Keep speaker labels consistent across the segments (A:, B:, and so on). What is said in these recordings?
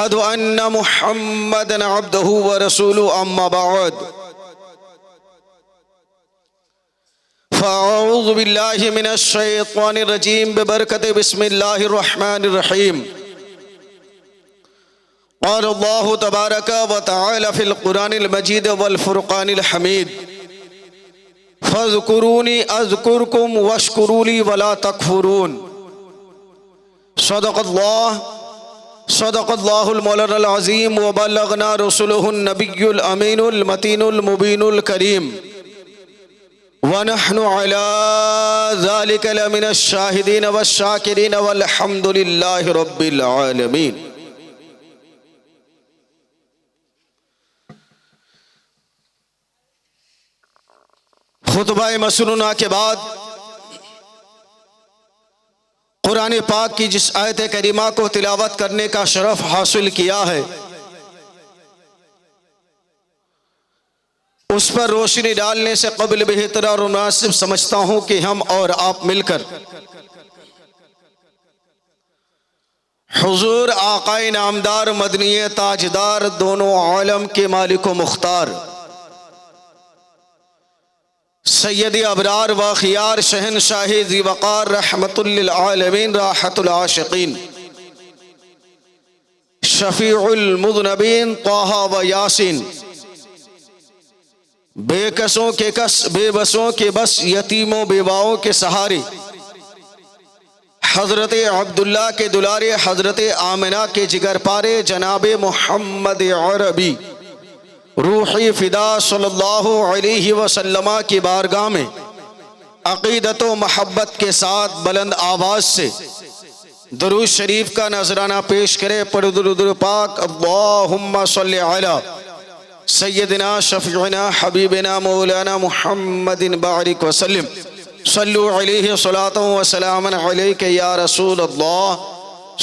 A: अशहदु अन्ना Muhammadan अब्दुहु व रसूलुहु अम्मा बअद फ़अऊज़ु बिल्लाहि मिनश शैतानिर रजीम बिबरकति बिस्मिल्लाहिर रहमानिर रहीम। क़ाल अल्लाहु तबारक व तआला फ़िल क़ुरानिल मजीद वल फ़ुरक़ानिल हमीद फ़ज़्कुरूनी अज़्कुरकुम वश्कुरूली वला तकफ़ुरून। सदक़ल्लाहुल मौलानाल अज़ीम व बल्लगना रसूलुहुन नबियुल अमीनुल मतीनुल मुबीनुल करीम व नहनु अला ज़ालिका लमिनश शाहिदीन वश्शाकिरीन वल्हम्दुलिल्लाहि रब्बिल आलमीन। खुतबा मसनूना के बाद कुरान पाक की जिस आयत करीमा को तिलावत करने का शरफ हासिल किया है, उस पर रोशनी डालने से कबल बेहतर और मुनासिब समझता हूं कि हम और आप मिलकर हुजूर आकाए नामदार मदनी ताजदार दोनों आलम के मालिक व मुख्तार सैयदी अबरार व खियार शहनशाही ज़ी वक़ार रहमतुल लिल आलमीन राहतुल आशिकीन शफ़ीउल मुज़नबीन ताहा व यासीन बेकसों के कस बेबसों के बस यतीमों बेवाओं के सहारे हज़रत अब्दुल्ला के दुलारे हज़रत आमिना के जिगर पारे जनाब मोहम्मद अरबी रूही फ़िदा सल्लल्लाहु अलैहि वसल्लम की बारगाह में अक़ीदत व महब्बत के साथ बुलंद आवाज़ से दुरूद शरीफ का नजराना पेश करे। पढ़ दुरूद पाक। अल्लाहुम्मा सल्लि अला सय्यदिना शफ़ीअना हबीबिना मौलाना मुहम्मदिन बारिक वसल्लम सल्लु अलैहि सलातन व सलामन अलैका या रसूल अल्लाह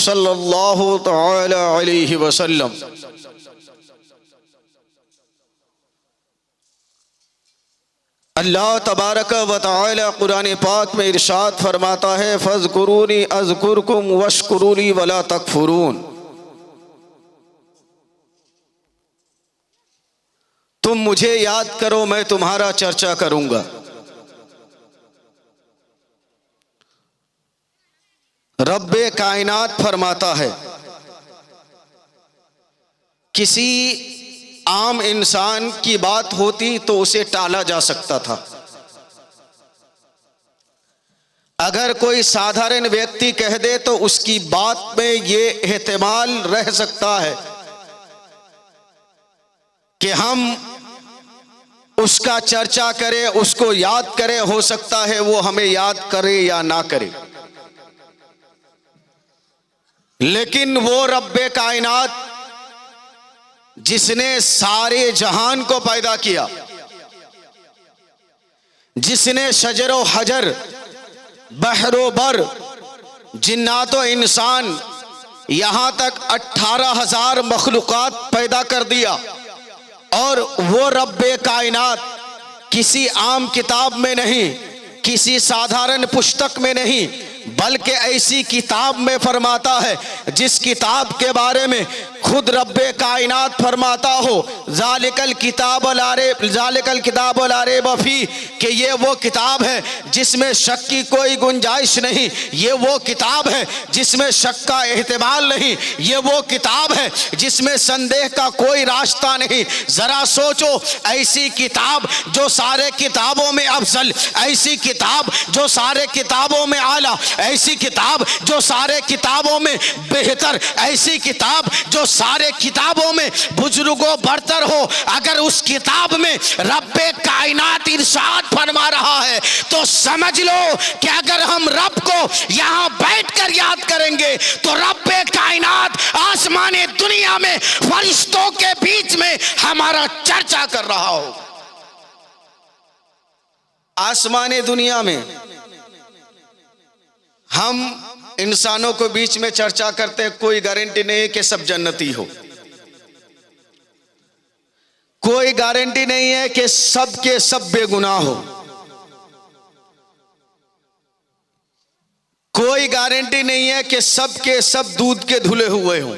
A: सल्लल्लाहु तआला अलैहि वसल्लम। अल्लाह तबारक व तआला कुरान पाक में इरशाद फरमाता है, फ़ज़्कुरूनी अज़्कुरकुम वश्कुरूली वला तकफ़ुरून। तुम मुझे याद करो, मैं तुम्हारा चर्चा करूंगा। रब्बे कायनात फरमाता है, किसी आम इंसान की बात होती तो उसे टाला जा सकता था। अगर कोई साधारण व्यक्ति कह दे तो उसकी बात में ये एहतिमाल रह सकता है कि हम उसका चर्चा करें, उसको याद करें। हो सकता है वो हमें याद करे या ना करे, लेकिन वो रब्बे कायनात जिसने सारे जहान को पैदा किया, जिसने शजरो हजर बहरो बर जिन्नातो इंसान यहां तक 18,000 मखलूकात पैदा कर दिया, और वो रब्बे कायनात किसी आम किताब में नहीं, किसी साधारण पुस्तक में नहीं, बल्कि ऐसी किताब में फरमाता है जिस किताब के बारे में खुद रब्बे कायनात फरमाता हो, ज़ालिकल किताब ला रैब फीह, कि ये वो किताब है जिसमें शक की कोई गुंजाइश नहीं, ये वो किताब है जिसमें शक का एहतिमाल नहीं, ये वो किताब है जिसमें संदेह का कोई रास्ता नहीं। जरा सोचो, ऐसी किताब जो सारे किताबों में अफजल, ऐसी किताब जो सारे किताबों में आला, ऐसी किताब जो सारे किताबों में बेहतर, ऐसी किताब जो सारे किताबों में बुजुर्गों बरतर हो, अगर उस किताब में रब्बे कायनात इरशाद फरमा रहा है तो समझ लो कि अगर हम रब को यहां बैठकर याद करेंगे तो रब्बे कायनात आसमाने दुनिया में फरिश्तों के बीच में हमारा चर्चा कर रहा हो। आसमाने दुनिया में हम इंसानों को बीच में चर्चा करते हैं, कोई गारंटी नहीं है कि सब जन्नती हो, कोई गारंटी नहीं है कि सब के सब बेगुनाह हो, कोई गारंटी नहीं है कि सब के सब दूध के धुले हुए हों।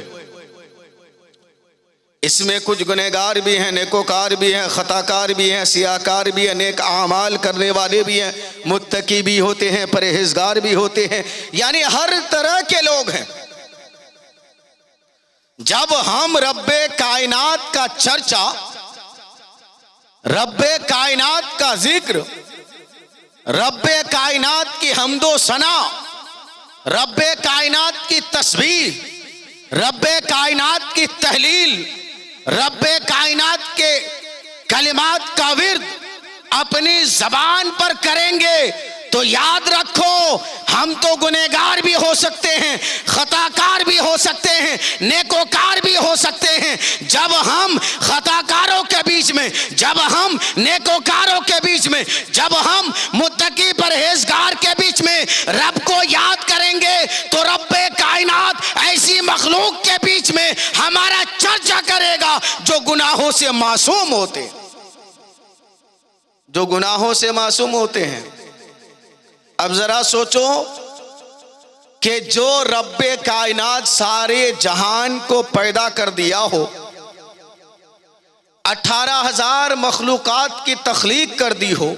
A: इसमें कुछ गुनहगार भी हैं, नेकोकार भी हैं, खताकार भी हैं, सियाकार भी हैं, नेक आमाल करने वाले भी हैं, मुत्तकी भी होते हैं, परहेजगार भी होते हैं, यानी हर तरह के लोग हैं। जब हम रब्बे कायनात का चर्चा, रब्बे कायनात का जिक्र, रब्बे कायनात की हम्दो सना, रब्बे कायनात की तस्बीह, रब्बे कायनात की तहलील, रब्बे कायनात के कलिमात का विर्द अपनी जबान पर करेंगे तो याद रखो, हम तो गुनहगार भी हो सकते हैं, खताकार भी हो सकते हैं, नेकोकार भी हो सकते हैं। जब हम खताकारों के बीच में, जब हम नेकोकारों के बीच में, जब हम मुत्तकी परहेजगार के बीच में रब को याद करेंगे तो रब्बे कायनात ऐसी मखलूक के बीच में हमारा चर्चा करेगा जो गुनाहों से मासूम होते, जो गुनाहों से मासूम होते हैं। अब जरा सोचो कि जो रब्बे कायनात सारे जहान को पैदा कर दिया हो, 18,000 मखलूकात की तख्लीक कर दी हो,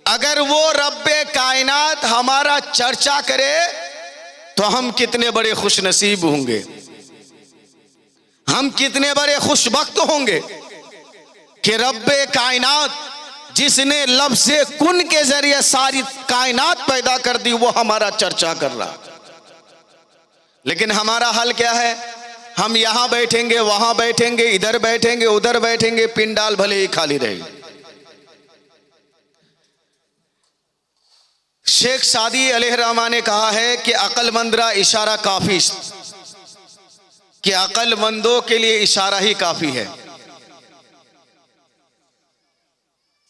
A: अगर वो रब्बे कायनात हमारा चर्चा करे तो हम कितने बड़े खुश नसीब होंगे, हम कितने बड़े खुशबख्त होंगे कि रब्बे कायनात जिसने लफ्ज़े कुन के जरिए सारी कायनात पैदा कर दी वो हमारा चर्चा कर रहा। लेकिन हमारा हाल क्या है? हम यहां बैठेंगे, वहां बैठेंगे, इधर बैठेंगे, उधर बैठेंगे, पिंडाल भले ही खाली रहे। शेख सादी अलैहिर्रहमा ने कहा है कि अक्लमंदरा इशारा काफी, कि अक्लमंदों के लिए इशारा ही काफी है,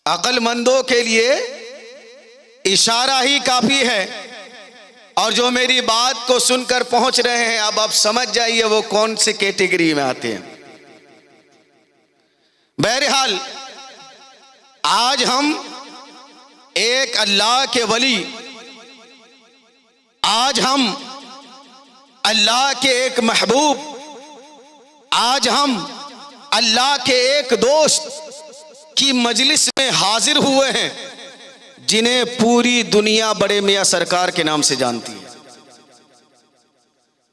A: अक्लमंदों के लिए इशारा ही काफी है। और जो मेरी बात को सुनकर पहुंच रहे हैं, अब आप समझ जाइए वो कौन सी कैटेगरी में आते हैं। बहरहाल आज हम एक अल्लाह के वली, आज हम अल्लाह के एक महबूब, आज हम अल्लाह के एक दोस्त की मजलिस में हाजिर हुए हैं जिन्हें पूरी दुनिया बड़े मियां सरकार के नाम से जानती है,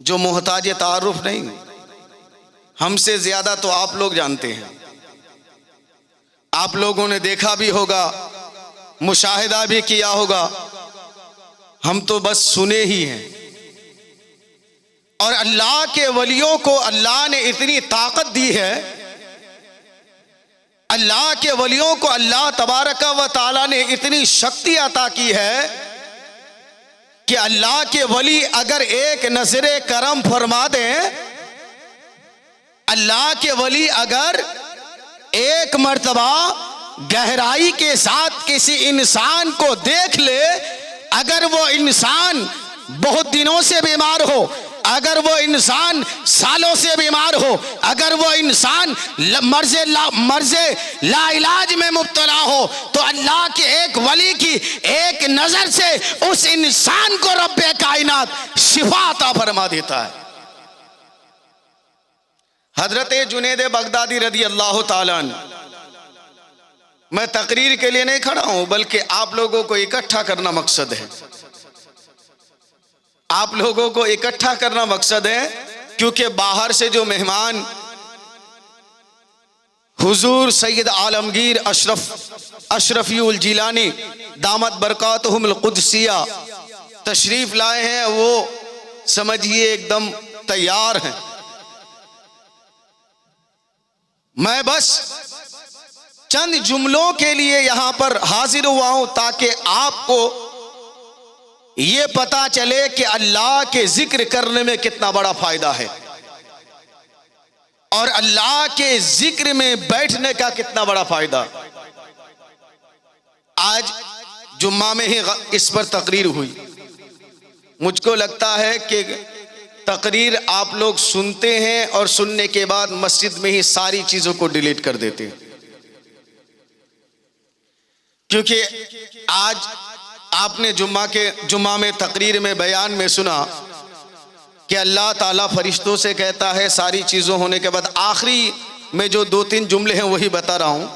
A: जो मोहताज तारुफ नहीं, हमसे ज्यादा तो आप लोग जानते हैं। आप लोगों ने देखा भी होगा, मुशाहिदा भी किया होगा, हम तो बस सुने ही हैं। और अल्लाह के वलियों को अल्लाह ने इतनी ताकत दी है, अल्लाह के वलियों को अल्लाह तबारका व ताला ने इतनी शक्ति अता की है कि अल्लाह के वली अगर एक नजरे करम फरमा दें, अल्लाह के वली अगर एक मर्तबा गहराई के साथ किसी इंसान को देख ले, अगर वो इंसान बहुत दिनों से बीमार हो, अगर वो इंसान सालों से बीमार हो, अगर वो इंसान मर्ज़े लाइलाज में मुब्तला हो, तो अल्लाह के एक वली की एक नजर से उस इंसान को रब्बे कायनात शिफा अता फरमा देता है। हजरत जुनैद बगदादी रदी अल्लाह ताला अन्हु, मैं तकरीर के लिए नहीं खड़ा हूं, बल्कि आप लोगों को इकट्ठा करना मकसद है, आप लोगों को इकट्ठा करना मकसद है। क्योंकि बाहर से जो मेहमान हुजूर सैयद आलमगीर अशरफीउल जिलानी दामत बरकातहुमुल कुद्सिया तशरीफ लाए हैं, वो समझिए एकदम तैयार हैं। मैं बस चंद जुमलों के लिए यहां पर हाजिर हुआ हूं ताकि आपको ये पता चले कि अल्लाह के जिक्र करने में कितना बड़ा फायदा है और अल्लाह के जिक्र में बैठने का कितना बड़ा फायदा। आज जुम्मा में ही इस पर तकरीर हुई। मुझको लगता है कि तकरीर आप लोग सुनते हैं और सुनने के बाद मस्जिद में ही सारी चीजों को डिलीट कर देते हैं, क्योंकि आज आपने जुम्मा में तकरीर में बयान में सुना कि अल्लाह ताला फरिश्तों से कहता है सारी चीज़ों होने के बाद, आखिरी में जो 2-3 जुमले हैं वही बता रहा हूँ।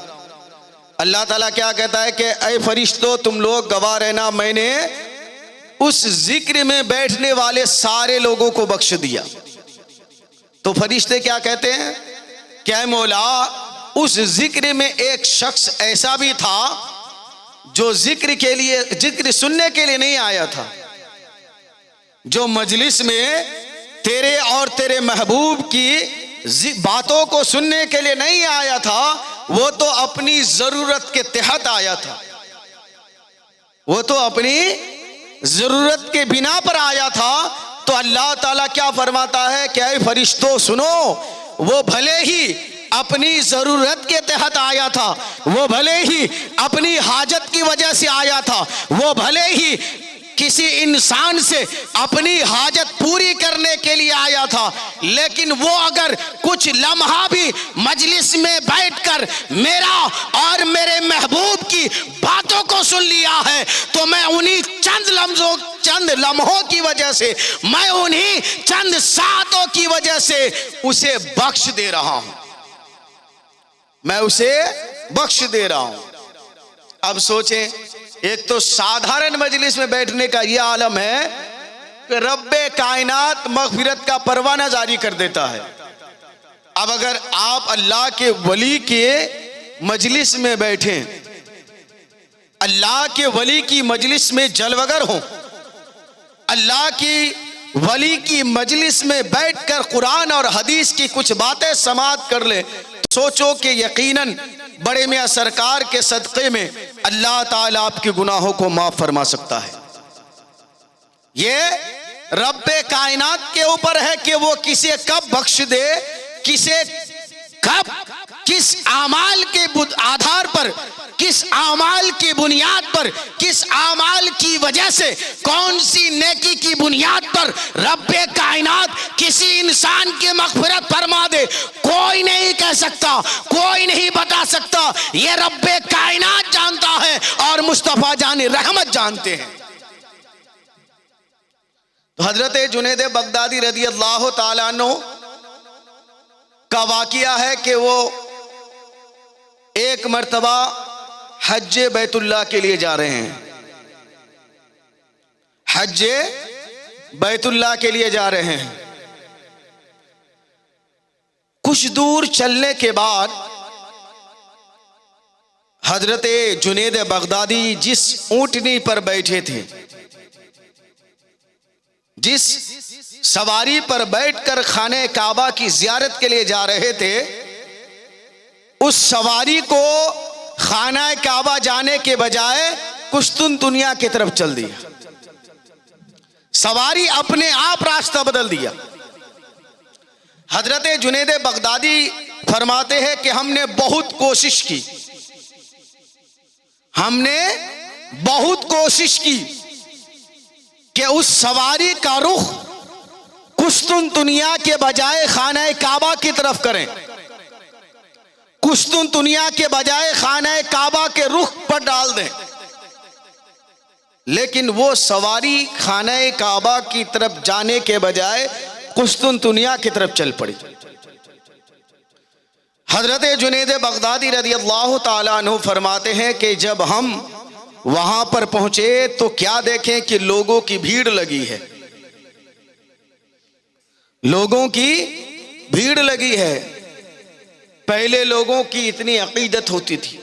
A: अल्लाह ताला क्या कहता है कि ऐ फरिश्तों तुम लोग गवाह रहना, मैंने उस जिक्र में बैठने वाले सारे लोगों को बख्श दिया। तो फरिश्ते क्या कहते हैं कि ऐ मौला, उस जिक्र में एक शख्स ऐसा भी था जो जिक्र सुनने के लिए नहीं आया था, जो मजलिस में तेरे और तेरे महबूब की बातों को सुनने के लिए नहीं आया था, वो तो अपनी जरूरत के तहत आया था, वो तो अपनी जरूरत के बिना पर आया था। तो अल्लाह ताला क्या फरमाता है कि ऐ फरिश्तों सुनो, वो भले ही अपनी जरूरत के तहत आया था, वो भले ही अपनी हाजत की वजह से आया था, वो भले ही किसी इंसान से अपनी हाजत पूरी करने के लिए आया था, लेकिन वो अगर कुछ लम्हा भी मजलिस में बैठकर मेरा और मेरे महबूब की बातों को सुन लिया है, तो मैं उन्हीं चंद लम्हों की वजह से, मैं उन्हीं चंद सातों की वजह से उसे बख्श दे रहा हूं, मैं उसे बख्श दे रहा हूं। अब सोचें, एक तो साधारण मजलिस में बैठने का यह आलम है कि रब्बे कायनात मग़फ़िरत का परवाना जारी कर देता है। अब अगर आप अल्लाह के वली के मजलिस में बैठें, अल्लाह के वली की मजलिस में जलवगर हो, अल्लाह की वली की मजलिस में बैठकर कुरान और हदीस की कुछ बातें समाअत कर ले, तो सोचो कि यकीनन बड़े मियां सरकार के सदक़े में अल्लाह ताला आपके गुनाहों को माफ फरमा सकता है। ये रब्बे कायनात के ऊपर है कि वो किसे कब बख्श दे, किसे कब, किस आमाल के आधार पर, किस आमाल की बुनियाद पर, किस आमाल की वजह से, कौन सी नेकी की बुनियाद पर रब्बे कायनात किसी इंसान की मग़फ़िरत फरमा दे, कोई नहीं कह सकता, कोई नहीं बता सकता। ये रब्बे कायनात जानता है और मुस्तफ़ा जान रहमत जानते हैं। तो हजरत जुनैद बगदादी रज़ी अल्लाह ताला अन्हु का वाक़िया है कि वो एक मर्तबा हज बैतुल्लाह के लिए जा रहे हैं, हज बैतुल्लाह के लिए जा रहे हैं। कुछ दूर चलने के बाद हजरत जुनैद बगदादी जिस ऊंटनी पर बैठे थे, जिस सवारी पर बैठकर खाने काबा की जियारत के लिए जा रहे थे, उस सवारी को खाना काबा जाने के बजाय कुस्तुनतुनिया की तरफ चल दिया। सवारी अपने आप रास्ता बदल दिया। हजरत जुनैद बगदादी फरमाते हैं कि हमने बहुत कोशिश की, हमने बहुत कोशिश की कि उस सवारी का रुख कुस्तुनतुनिया के बजाय खाना काबा की तरफ करें, कुस्तुनतुनिया के बजाय खाना काबा के रुख पर डाल दें, लेकिन वो सवारी खाना काबा की तरफ जाने के बजाय कुस्तुनतुनिया की तरफ चल पड़ी। हजरत जुनैद बगदादी रज़ियल्लाहु ताला अन्हु फरमाते हैं कि जब हम वहां पर पहुंचे तो क्या देखें कि लोगों की भीड़ लगी है, लोगों की भीड़ लगी है। पहले लोगों की इतनी अकीदत होती थी,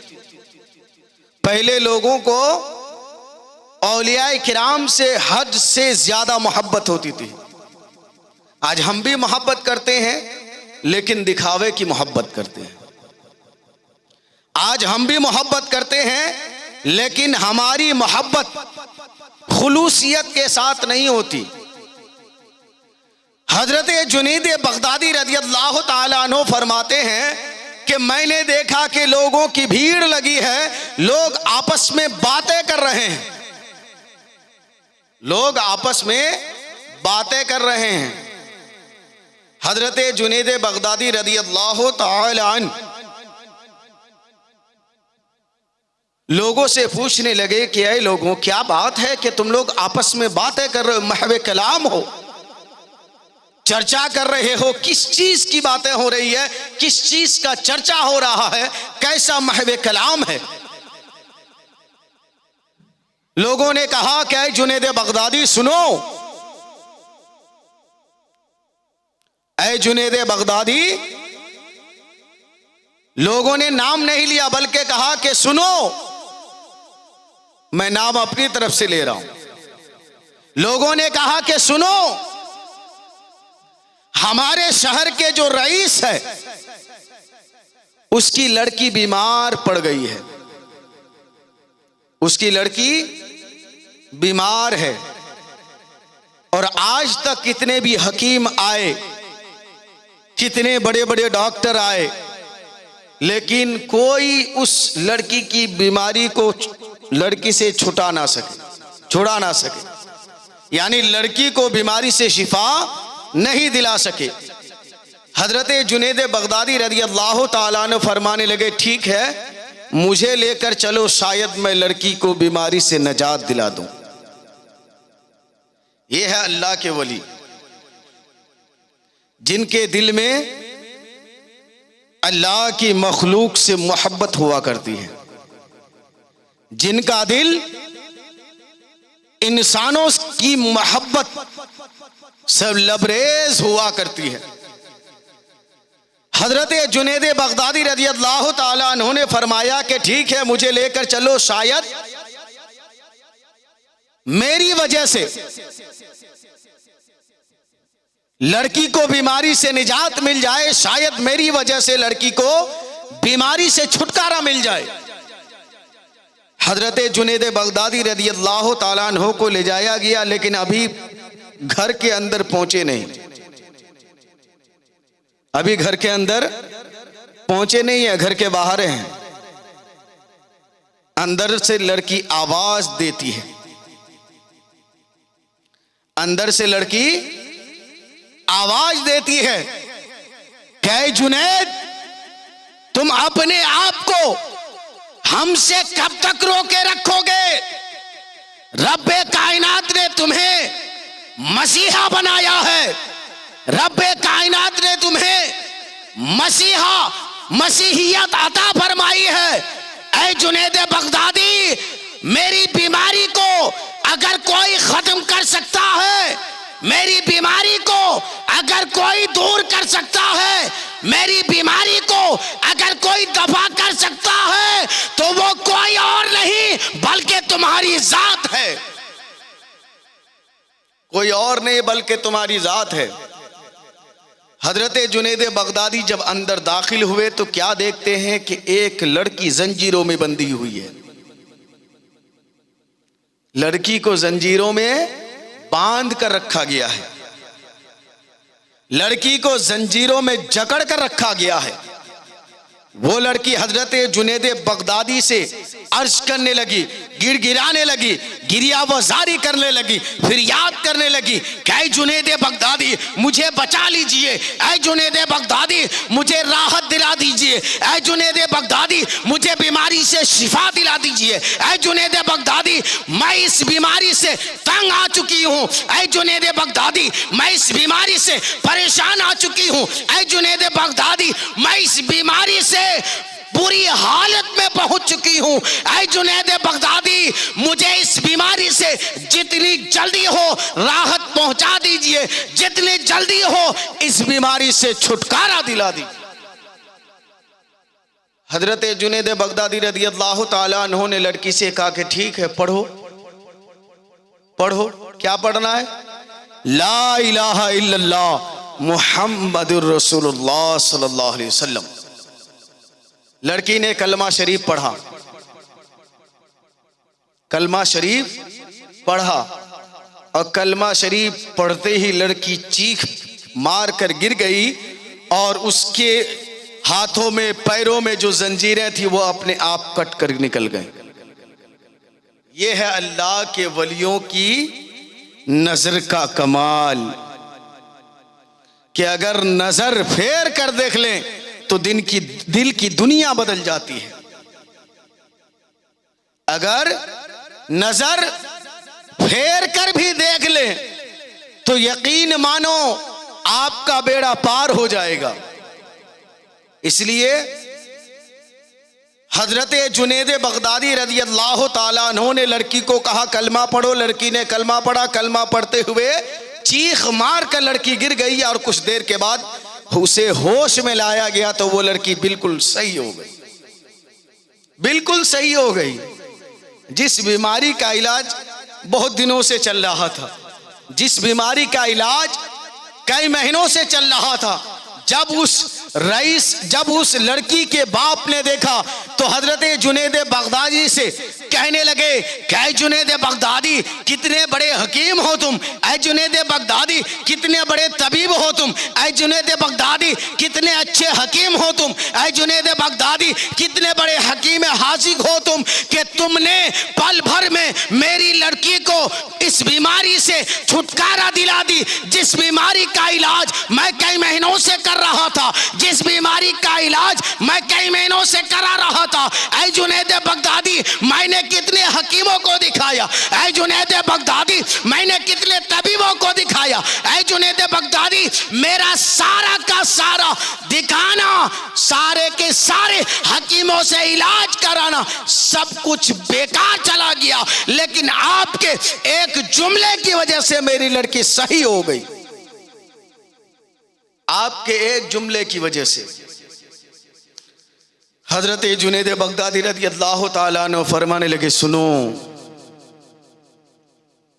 A: पहले लोगों को औलियाए किराम से हद से ज्यादा मोहब्बत होती थी। आज हम भी मोहब्बत करते हैं लेकिन दिखावे की मोहब्बत करते हैं। आज हम भी मोहब्बत करते हैं लेकिन हमारी मोहब्बत खुलूसियत के साथ नहीं होती। हजरत जुनैद बगदादी रज़ियल्लाहु ताला अन्हु फरमाते हैं कि मैंने देखा कि लोगों की भीड़ लगी है, लोग आपस में बातें कर रहे हैं, लोग आपस में बातें कर रहे हैं। हजरत जुनैद बगदादी रज़ियल्लाहु ताला अन्हु लोगों से पूछने लगे कि ऐ लोगों, क्या बात है कि तुम लोग आपस में बातें कर रहे हो, महवे कलाम हो। चर्चा कर रहे हो, किस चीज की बातें हो रही है, किस चीज का चर्चा हो रहा है, कैसा महवे कलाम है। लोगों ने कहा कि ऐ जुनैद बगदादी सुनो, ऐ जुनैद बगदादी। लोगों ने नाम नहीं लिया बल्कि कहा कि सुनो, मैं नाम अपनी तरफ से ले रहा हूं। लोगों ने कहा कि सुनो, हमारे शहर के जो रईस है उसकी लड़की बीमार पड़ गई है, उसकी लड़की बीमार है, और आज तक कितने भी हकीम आए, कितने बड़े बड़े डॉक्टर आए, लेकिन कोई उस लड़की की बीमारी को लड़की से छुड़ा ना सके, यानी लड़की को बीमारी से शिफा नहीं दिला सके। हजरत जुनैद बगदादी रज़ी अल्लाह ताला अन्हु फरमाने लगे, ठीक है मुझे लेकर चलो, शायद मैं लड़की को बीमारी से नजात दिला दूं। यह है अल्लाह के वली, जिनके दिल में अल्लाह की मखलूक से मोहब्बत हुआ करती है, जिनका दिल इंसानों की मोहब्बत से लबरेज हुआ करती है। हजरत जुनैद बगदादी रज़ी अल्लाह ताला अन्हु ने फरमाया कि ठीक है मुझे लेकर चलो, शायद मेरी वजह से लड़की को बीमारी से निजात मिल जाए, शायद मेरी वजह से लड़की को बीमारी से छुटकारा मिल जाए। हजरत जुनैद बगदादी रज़ी अल्लाह ताला अन्हु को ले जाया गया, लेकिन अभी घर के अंदर पहुंचे नहीं, अभी घर के अंदर पहुंचे नहीं है, घर के बाहर हैं। अंदर से लड़की आवाज देती है, अंदर से लड़की आवाज देती है, क्या जुनैद तुम अपने आप को हमसे कब तक रोके रखोगे? रब्बे कायनात ने तुम्हें मसीहा बनाया है, रब्बे कायनात ने तुम्हें मसीहियत अता फरमाई है। ऐ जुनैद बगदादी, मेरी बीमारी को अगर कोई खत्म कर सकता है, मेरी बीमारी को अगर कोई दूर कर सकता है, मेरी बीमारी को अगर कोई दफा कर सकता है, तो वो कोई और नहीं बल्कि तुम्हारी जात है, कोई और नहीं बल्कि तुम्हारी जात है। हजरत जुनैद बगदादी जब अंदर दाखिल हुए तो क्या देखते हैं कि एक लड़की जंजीरों में बंधी हुई है। लड़की को जंजीरों में बांध कर रखा गया है, लड़की को जंजीरों में जकड़ कर रखा गया है। वो लड़की हजरत जुनैद बगदादी से अर्ज करने लगी, गिड़गिड़ाने लगी, गिरियावजारी करने लगी, फिर याद करने लगी, ऐ जुनैद बगदादी मुझे बचा लीजिए, ऐ जुनैद बगदादी मुझे राहत दिला दीजिए, ऐ जुनैद बगदादी मुझे बीमारी से शिफा दिला दीजिए, ऐ जुनैद बगदादी मैं इस बीमारी से तंग आ चुकी हूँ, ऐ जुनैद बगदादी मैं इस बीमारी से परेशान आ चुकी हूँ, ऐ जुनैद बगदादी मैं इस बीमारी से बुरी हालत में पहुंच चुकी हूं, ऐ जुनैद बगदादी मुझे इस बीमारी से जितनी जल्दी हो राहत पहुंचा दीजिए, जितनी जल्दी हो इस बीमारी से छुटकारा दिला दी। हजरत जुनैद बगदादी रज़ी अल्लाह ताला अन्हु ने लड़की से कहा कि ठीक है पढ़ो, पढ़ो। क्या पढ़ना है? ला इलाहा इल्लल्लाह मुहम्मदुर रसूलुल्लाह सल्लल्लाहु अलैहि वसल्लम। लड़की ने कलमा शरीफ पढ़ा, कलमा शरीफ पढ़ा, और कलमा शरीफ पढ़ते ही लड़की चीख मार कर गिर गई, और उसके हाथों में पैरों में जो जंजीरें थी वो अपने आप कट कर निकल गए। ये है अल्लाह के वलियों की नजर का कमाल कि अगर नजर फेर कर देख लें तो दिल की दुनिया बदल जाती है। अगर नजर फेर कर भी देख ले तो यकीन मानो आपका बेड़ा पार हो जाएगा। इसलिए हजरत जुनैद बगदादी रज़ी अल्लाह ताला अन्हु ने लड़की को कहा कलमा पढ़ो। लड़की ने कलमा पढ़ा। कलमा पढ़ते हुए चीख मार कर लड़की गिर गई और कुछ देर के बाद उसे होश में लाया गया तो वो लड़की बिल्कुल सही हो गई, बिल्कुल सही हो गई। जिस बीमारी का इलाज बहुत दिनों से चल रहा था, जिस बीमारी का इलाज कई महीनों से चल रहा था, जब उस लड़की के बाप ने देखा तो हजरत जुनैद बगदादी से कहने लगे, क्या जुनैद बगदादी कितने बड़े हकीम हो तुम, ऐ जुनैद बगदादी कितने बड़े तबीब हो तुम, ऐ जुनैद बगदादी कितने अच्छे हकीम हो तुम, ऐ जुनैद बगदादी कितने बड़े हकीम हाजिक हो तुम कि तुमने पल भर में मेरी लड़की को इस बीमारी से छुटकारा दिला दी, जिस बीमारी का इलाज मैं कई महीनों से कर रहा था, जिस बीमारी का इलाज मैं कई महीनों से करा रहा था। ऐ जुनैद बगदादी मैंने कितने हकीमों को दिखाया, ऐ जुनैद बगदादी मैंने कितने तबीबों को दिखाया, ऐ जुनैद बगदादी मेरा सारा का सारा दिखाना, सारे के सारे हकीमों से इलाज कराना सब कुछ बेकार चला गया, लेकिन आपके एक जुमले की वजह से मेरी लड़की सही हो गई। आपके एक जुमले की वजह से। हजरत जुनैद बगदादी रज़ी अल्लाह ताला अन्हु फरमाने लगे सुनो,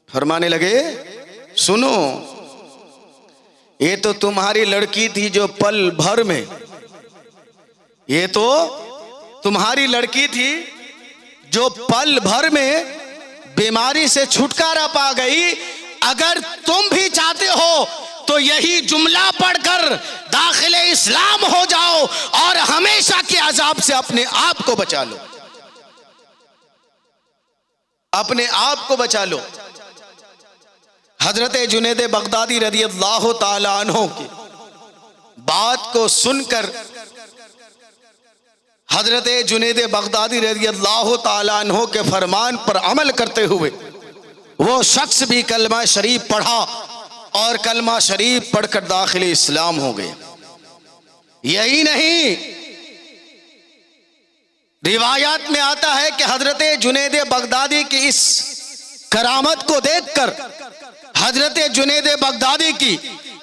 A: फरमाने लगे सुनो, ये तो तुम्हारी लड़की थी जो पल भर में, ये तो तुम्हारी लड़की थी जो पल भर में बीमारी से छुटकारा पा गई। अगर तुम भी चाहते हो तो यही जुमला पढ़कर दाखिले इस्लाम हो जाओ और हमेशा के अजाब से अपने आप को बचा लो, अपने आप को बचा लो। हजरत जुनैद बगदादी रज़ी अल्लाह ताला अन्हु की बात को सुनकर हजरत जुनैद बगदादी रज़ी अल्लाह ताला अन्हु के फरमान पर अमल करते हुए वो शख्स भी कलमा शरीफ पढ़ा और कलमा शरीफ पढ़कर दाखिले इस्लाम हो गए। यही नहीं, रिवायात में आता है कि हजरत जुनैद बगदादी की इस करामत को देखकर, हजरत जुनैद बगदादी की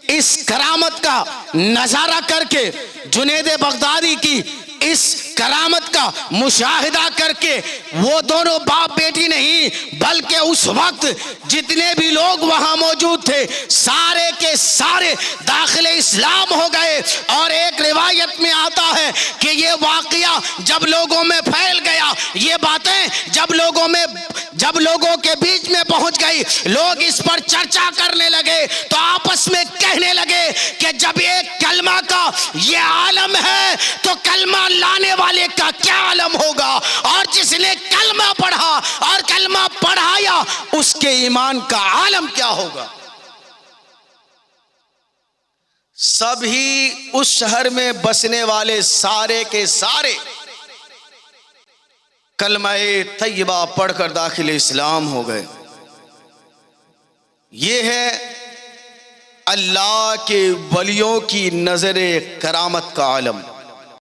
A: इस करामत का नजारा करके, जुनैद बगदादी की इस करामत का मुशाहिदा करके वो दोनों बाप बेटी नहीं बल्कि उस वक्त जितने भी लोग वहां मौजूद थे सारे के सारे दाखिले इस्लाम हो गए। और एक रिवायत में आता है कि ये वाकया जब लोगों में फैल गया, ये बातें जब लोगों के बीच में पहुंच गई, लोग इस पर चर्चा करने लगे तो आपस में कहने लगे कि जब एक कलमा का ये आलम है तो कलमा लाने वाले का क्या आलम होगा, और जिसने कलमा पढ़ा और कलमा पढ़ाया उसके ईमान का आलम क्या होगा। सभी उस शहर में बसने वाले सारे के सारे कलमा-ए तैयबा पढ़कर दाखिले इस्लाम हो गए। ये है अल्लाह के वलियों की नजरे करामत का आलम।